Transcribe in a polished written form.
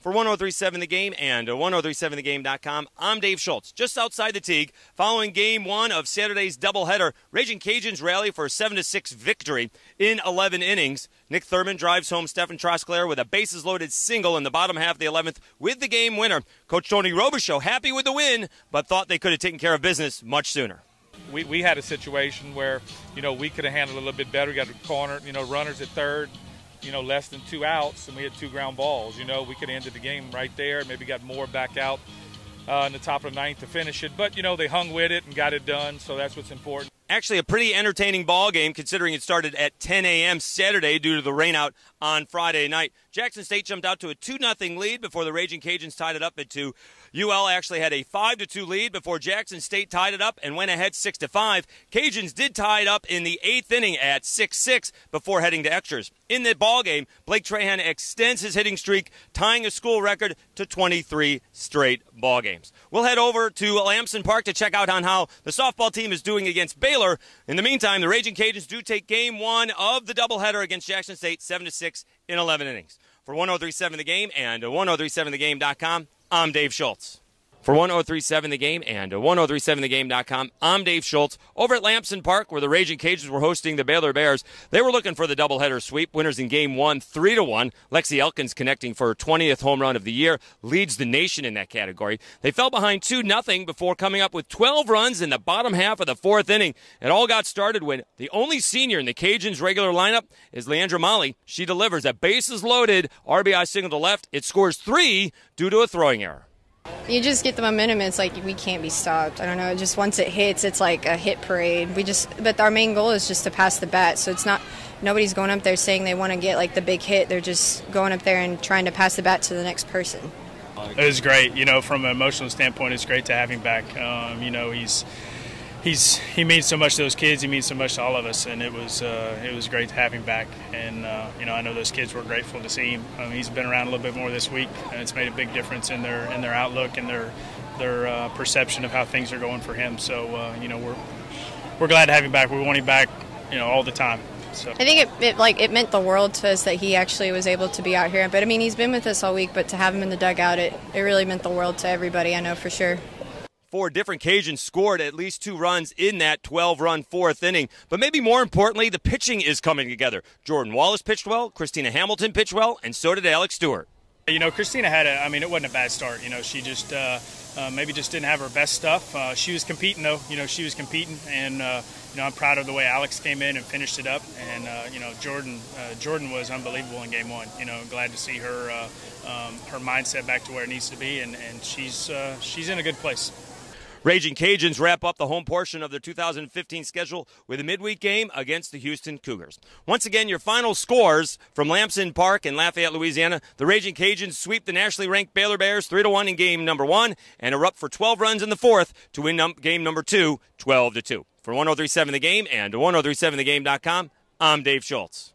For 103.7 The Game and 103.7thegame.com, I'm Dave Schultz. Just outside the Teague, following Game 1 of Saturday's doubleheader, Raging Cajuns rally for a 7-6 victory in 11 innings. Nick Thurman drives home Stephen Trosclair with a bases-loaded single in the bottom half of the 11th with the game winner. Coach Tony Robichaux happy with the win, but thought they could have taken care of business much sooner. We had a situation where, we could have handled it a little bit better. We got the corner, runners at third, less than 2 outs, and we had 2 ground balls. We could have ended the game right there, maybe got more back out in the top of the 9th to finish it. But, they hung with it and got it done, so that's what's important. Actually, a pretty entertaining ball game considering it started at 10 a.m. Saturday due to the rainout on Friday night. Jackson State jumped out to a 2-0 lead before the Raging Cajuns tied it up at 2. UL actually had a 5-2 lead before Jackson State tied it up and went ahead 6-5. Cajuns did tie it up in the 8th inning at 6-6 before heading to extras. In the ball game, Blake Trahan extends his hitting streak, tying a school record to 23 straight ball games. We'll head over to Lamson Park to check out on how the softball team is doing against Baylor. In the meantime, the Raging Cajuns do take Game 1 of the doubleheader against Jackson State 7-6 in 11 innings. For 103.7 The Game and 103.7thegame.com, I'm Dave Schultz. For 103.7 The Game and 103.7thegame.com, I'm Dave Schultz. Over at Lamson Park, where the Raging Cajuns were hosting the Baylor Bears, they were looking for the doubleheader sweep. Winners in Game 1, 3-1. Lexi Elkins connecting for her 20th home run of the year, leads the nation in that category. They fell behind 2-0 before coming up with 12 runs in the bottom half of the 4th inning. It all got started when the only senior in the Cajuns' regular lineup is Leandra Molly. She delivers a bases-loaded RBI single to left. It scores 3 due to a throwing error. You just get the momentum. It's like we can't be stopped. I don't know. Just once it hits, it's like a hit parade. But our main goal is just to pass the bat. So it's not. Nobody's going up there saying they want to get like the big hit. They're just going up there and trying to pass the bat to the next person. It was great. From an emotional standpoint, it's great to have him back. He means so much to those kids. He means so much to all of us, and it was great to have him back. And I know those kids were grateful to see him. He's been around a little bit more this week, and it's made a big difference in their outlook and their perception of how things are going for him. So we're glad to have him back. We want him back, all the time. So I think it meant the world to us that he actually was able to be out here. But I mean, he's been with us all week, but to have him in the dugout, it really meant the world to everybody. I know for sure. 4 different Cajuns scored at least 2 runs in that 12-run 4th inning. But maybe more importantly, the pitching is coming together. Jordan Wallace pitched well, Christina Hamilton pitched well, and so did Alex Stewart. Christina had it wasn't a bad start. She just maybe just didn't have her best stuff. She was competing, though. She was competing, and I'm proud of the way Alex came in and finished it up. And Jordan was unbelievable in Game 1. Glad to see her mindset back to where it needs to be, and she's in a good place. Raging Cajuns wrap up the home portion of their 2015 schedule with a midweek game against the Houston Cougars. Once again, your final scores from Lamson Park in Lafayette, Louisiana. The Raging Cajuns sweep the nationally ranked Baylor Bears 3-1 in game number 1 and are up for 12 runs in the 4th to win game number 2, 12-2. For 103.7 The Game and 103.7thegame.com, I'm Dave Schultz.